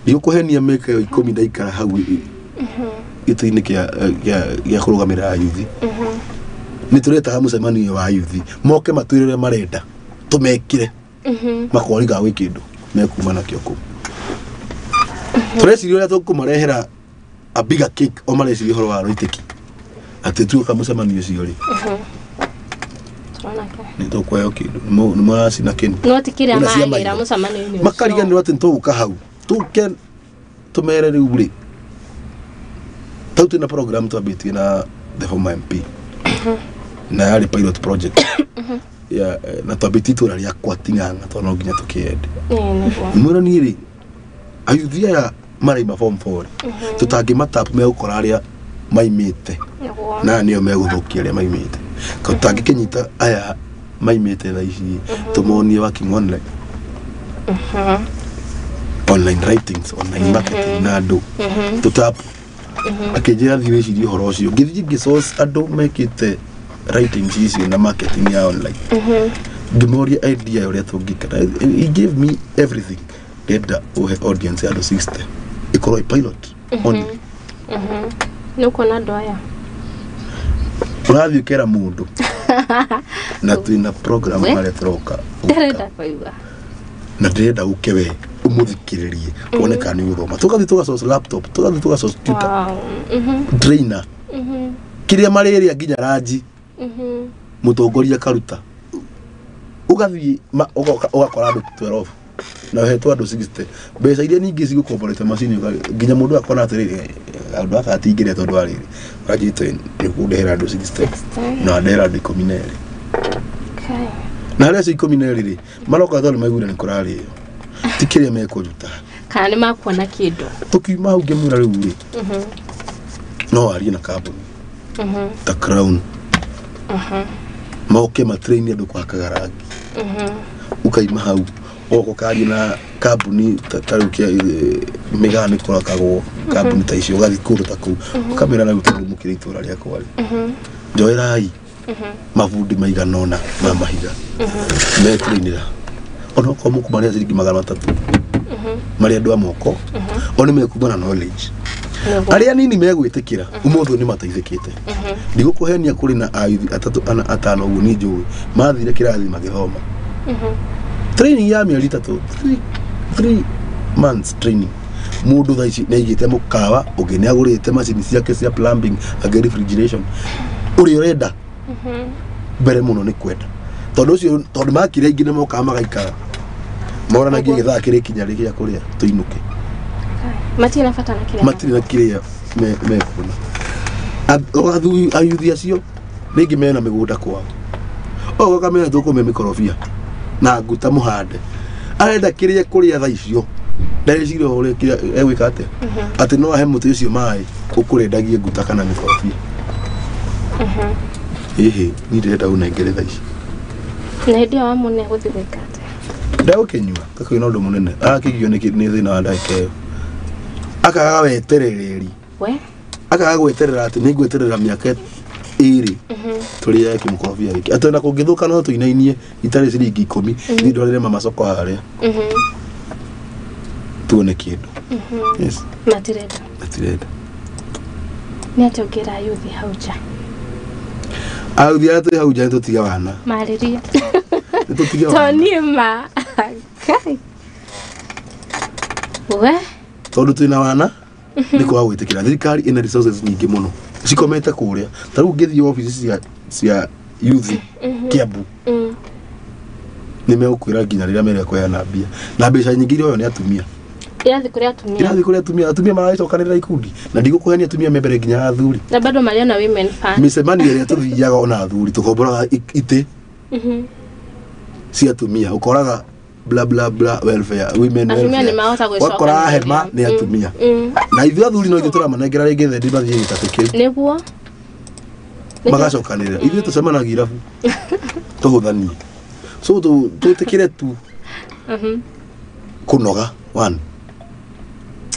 Ndigũkũhenia mĩaka ĩyo 10 ndaikara hau gĩtĩ-inĩ gĩa kũrũgamĩrĩra yuthi. Nĩ tũretaga mũcemanio wa yuthi moke matwĩrĩre marenda tũmekire makoriga gwĩ kĩndũ mekuma nakĩo kũu. Tũreciria ũrĩa tũkũmarehera a bigger cake o mareciria ũhoro wa rũitĩki atĩ tuoka mũcemanio ũcio rĩ. ni to kwa yoki ni mwasi na keni no tikira magira musamani ni makariga ni watu ntoguka hau tuke tumere ri uburi tautu na program to abiti na the former MP na yale pilot project ya na to abiti to ria kwatinganga to no ginya tukiende mwira ni ri ayuthia ya Marari ma form 4 tutangi matap me ukora ria maimite na niyo meguthukia ria maimite ko tangi kinyita aya maimite tha ici tumonie working online online writings online marketing na do tutap akijira thiwe ciri horo ucio ngithigi source ando mekite writings ici na marketing ya online ngimoria idea uria tungikana he gave me everything data audience ya 60 ikoro pilot only nuko na doya urathi ukera mundu na twina program mare troka ndirenda kuiga na ndirenda ukewe umuthikiririe kuone kana ni uthoma tugathi tuga source laptop tugathi tuga source tutor trainer kiria mareria nginya raji mutongoria karuta ugathi ugakora andu 12 na hetwa andu 60 mbeca iria nyingi cigukomborete macini nginya mundu akona atiriri andu aka atingire tondu ariri rajite ni kundehera andu 60 na ndera andu 12 na rese 12 ri maroka thoni maigure ni kurari tikiria mekuruta kana ni makuona kindu tukiuma hau ngemura riu ri no ari na kambuni ta crown mauke matrain andu kwa kagarangi ukaima hau oko kari na kambuni tarukia megani kora kago kambuni ta icio gathi kuru ta ku kamera na gutangu mukiri itura ria kwari njoerai mabundi maiganona ma mahiga metrinira ono ko mukumania ciringi 300 mari andu amoko oni mekubana knowledge aria nini megwitikira umuthu ni mateithikite ndigukuhenia kuri na ayuthi atano ugu ni njui mathire kirathi magithoma training ya mieri 3 months training mundu thaici neigite mukawa ugene agurite macini ciake cia plumbing age refrigeration uri urenda bere muno ni kwenda tondu ucio tondu makire ingine moka magaikara mora na ngie githaa kire kinya rigia kuria tuinuke matina fatana kile matina kiria me kuna athu ayuthi acio ningi mena migunda kwao ogo kamena tukume mikorofia na nguta muhande arenda kiria kuria tha icio ndari ore kiria egwika ate ati no ahe mutu ucio mai ukurendagie nguta kana mikorofia ni ndenda unengere tha ici na ndio wa mune guthirika ate ndago kenyua kako ino ndo munene akigio ni thina wa ndake akaga weterereri we akaga gweterera ati ni gweterera miaka iri tuli yake mukorofia iki atona kungithuka no tuinainie itari ciringi 10 ndorere mama soko haria tuone kindu yes matirenda ni atongera yuthi hauja authi atu hauja tutiga wana mariria tutiga wana tonima kai we tondu twina wana niko agwitikira thirikari ina resources nyingi muno cikomete kuria taru ngithi office cia youth Kiambu nimeukwira nginya rira mere kuyana mbia na mbeca nyingi rio ni atumia irathi kuria atumia maracokanira ikundi na ndigukuhenia atumia membere nginya athuri na bado maria na women fan misemani iria tuthiaga ona athuri tukomboraga ite si atumia ukoraga bla bla bla welfare women welfare wakora hema ni atumia na ithu athuri no ithutura manengera ringi thendi bathie gitatukiri niguo magacokanira ithu tucemanagia irabu tuhuthanie so tutikire tu kunoga one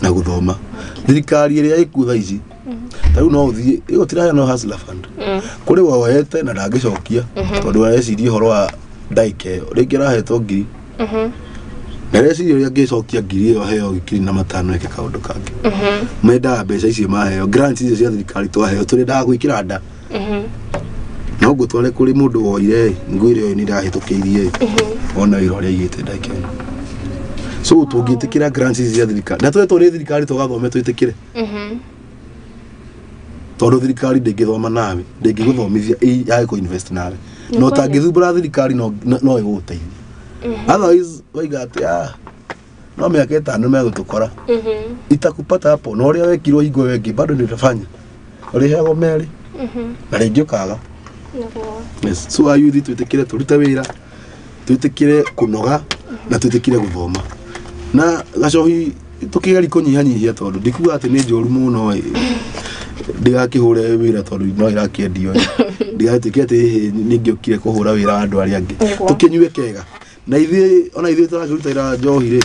na guthoma thirikari iria ikutha ici tariu no uthie igotira no hustler fund kuri woete na ndagicokia tondu areciria horo wa ndaike ringi rahetwo ngiri na reciria uria ngicokia ngiri iyo heo ngiri na matano eke kaundu kangi menda mbeca icio maheo grants icio cia thirikari twaheo turi nda gwikira nda no gutware kuri mundu woire ngwire yo ni ndahitukiirie ona iro ria igite ndaike so tugitikira grants cia thirikari na twetwo ri thirikari tugathome twitikire tondu thirikari ndingithoma nawe ndingiguthomithia ai ko invest nawe no tangithumbura thirikari no iguteithia otherwise waiga ati no miaka 5 megũtũkora itakupata hapo no ria wekirwo hingo wengi bado nitafanya uriheagwo meri na rĩngĩ ũkaga yes so ayuthi twĩtĩkire tũrute wĩra twĩtĩkire kũnoga na twĩtĩkire gũthoma na gacohi tukigari kunyihanyihia tondu ndikuga ati ni njoru muno ndigakihura wira tondu no irakiendio ndigatike ati ningiukire kuhura wira andu ari angi tukinyue kega na ithuĩ tũrakiruta ira njohi ri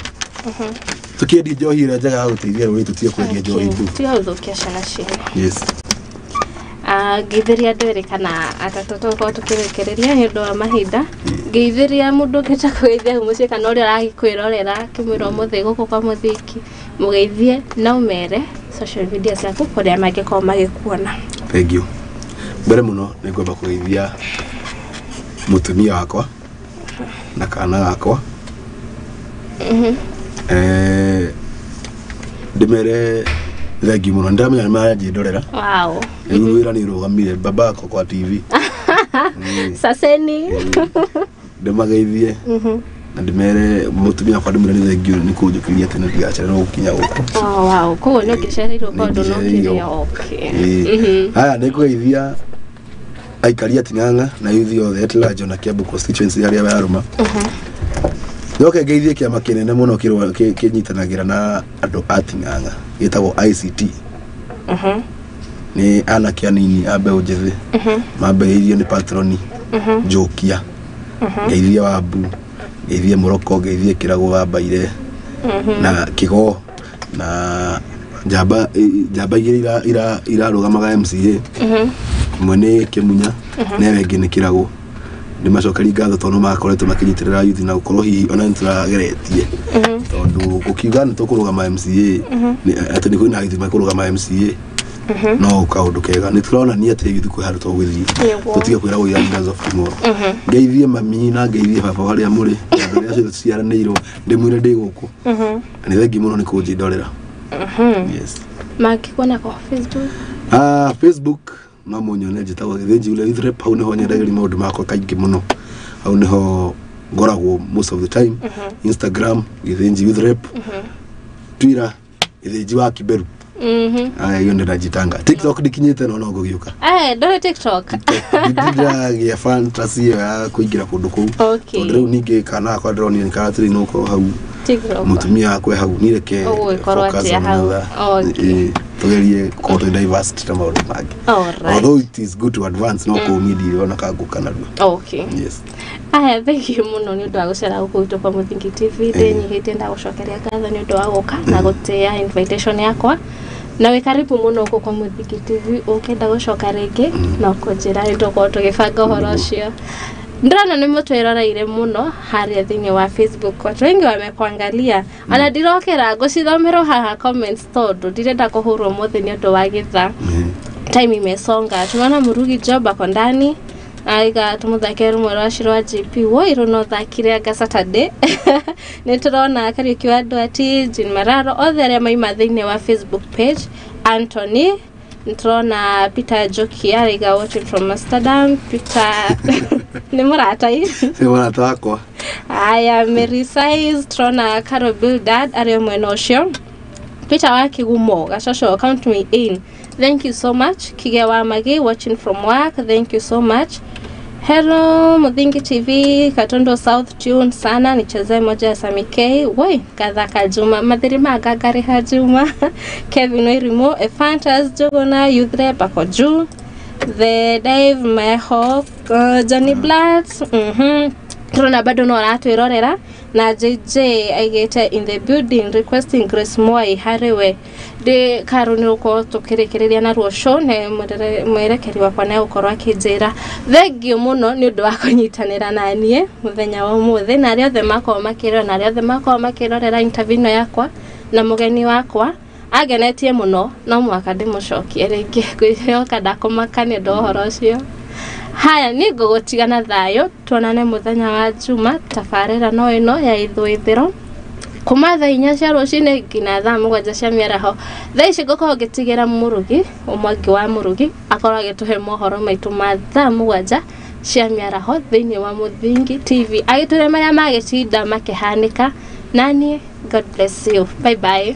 tukiendi njohi ira njega guteithia rũrĩ tutige kwendia njohi tu tiga gũthũkia ciana ciao yes ngĩithĩria andũ erĩ kana atatũ tũkorwo tũkĩrekereria nĩ ũndũ wa mahinda ngĩithĩria mũndũ ũngĩta kũgeithia mũciĩ kana ũrĩa ũrakwĩrorera kĩmwĩra ũmũthĩ gũkũ kwa mũthingi mũgeithie na ũmere social media ciaku kũrĩa mangĩkorwo magĩkuona. Thank you. Mbere mũno nĩ ngwenda kũgeithia mũtumia wakwa na kana gakwa ndĩmere thank you mũno ndamenya nĩ maranjindorera wow rĩu wĩra nĩ ũrũgamire baba wako kwa TV saseni ndĩmageithie na ndĩmere mũtumia wakwa ndĩmwĩre nĩ thank you nĩ kũnjũkĩria atĩ nĩndigacererwo gũkinya gũkũ wow koguo nĩ ũngĩcereirwo kaũndũ no kĩrĩa okay haya nĩ kũgeithia aikari a Ting'ang'a na yuthi othe at large na Kiambu constituency arĩa yarũma nyoke ngeithie kĩama kĩnene mũno kĩnyitanagĩra na andũ a Ting'ang'a gĩtagwo ICT nĩ anake anini a mbeũ njĩthĩ mambĩrĩirio nĩ patroni Njokia ngeithie Wambu ngeithie Mũroko ngeithie Kĩrago wa Mbaire na Kĩgo na njamba igĩrĩ irarũgamaga MCA mwene Kĩmunya na wengĩ nĩ Kĩrago ndĩmacokeri ngatho tondũ makoretwo makĩnyitĩrĩra yuthi na gũkorwo hihi ona nĩtũrageretie tondũ gũkiuga nĩ tũkũrũgama MCA atĩ nĩ kwĩna yuthi makũrũgama MCA no kaũndũ kega nĩ tũronania atĩ yuthi kwĩ handũ tũgũthiĩ tũtige kwĩragwo irathas of tomorrow ngeithie mami na ngeithie baba harĩa mũrĩ andũ arĩa ciothe ciaranĩirwo ndĩmwĩre ndĩ gũkũ nĩ thengi mũno nĩ kũnjindorera yes makikuona kwa Facebook Facebook no munyone njitagwo Githinji ule Ithuithiro hau niho nyendagĩria maũndũ makwa kaingĩ mũno hau niho ngoragwo most of the time Instagram Githinji Ithuithiro Twitter Githinji wa Kiberu hiyo ndio najitanga TikTok ndikinyite no ngũgiuka ndore TikTok ndiragia fantasy ya kuingira kũndũ kũu tondũ rĩu ningĩ kana kwa drone ni karatiri no ko hau mutumia akwe hau nireke focus hau tugerie koto diversity ta maũndũ mangĩ although it is good to advance no ko media ona kaguka naruo okay yes thank you muno ni ũndũ wa gũcera gũkũ kwa Mũthingi TV nyihĩte ndagũcokeria ngatho ni ũndũ wa gũka na gũtĩa invitation yakwa na wĩ karibu muno gũkũ kwa Mũthingi TV ũkenda gũcoka rĩngĩ na ũkũnjĩra nĩ tũkorwo tũgĩbanga ũhoro ũcio ndĩrona nĩ mũtwĩroreire mũno harĩa thĩinĩ wa Facebook watu wengi wamekuangalia ona ndirokera ngũcithomera haha comments tondũ ndirenda kũhũrwo mũthĩ nĩ ũndũ wa gĩtha time imesonga tunaona Murugi Job ako ndani aiga tumuthakira rumwe rwa shirwa GP woiro no thakire anga Saturday nĩ tũrona Kariuki wa andũ ati Jean Mararo othe arĩa maima thĩinĩ wa Facebook page Anthony ntrona Peter Jokia aiga watching from Amsterdam Peter ni murata wakwa aya Mary Size trona Carol Bildad arĩa mwena ũcio Peter wa Kigumo gacocwo count me in. Thank you so much. Kigewa Magi watching from work. Thank you so much. Hello Mũthingi TV Katondo South Tune sana nicheze moja ya Sami K. Woi Kathaka Juma mathiri magagari ha Juma. Kevin Oirimo Fantas Jogona Youth Pako Ju. The Dave Meho Johnny Blatt. Turona bado no aratwirorera na JJ aigete in the building requesting Grace Moi harewe de karuni uko tukirekereria na ruo show ne mwerekeri wakwa na ukorwo akinjira thengio muno ni undu wa kunyitanira na nie muthenya wa umuthi na ari othe makirorera interview yakwa na mugeni wakwa agenetie muno no mwaka ndimucokie ringi kwĩhoka ndakumakania ndohoro ucio. Haya ni gũgũtigana thayo tuonane muthenya wa Juma tabarĩra no ĩno ya Ithuithiro kuma thaa 4 cia rũcinĩ nginya thaa 7 cia mĩaraho. Thaa ici ngũkorwo ngĩtigĩra Mũrugi ũmwangi wa Mũrugi akorwo agĩtũhe mohoro maitũ ma thaa 7 cia miaraho thiini wa Muthingi TV agitũre maria magĩcinda makĩhanĩka nanie God bless you bye bye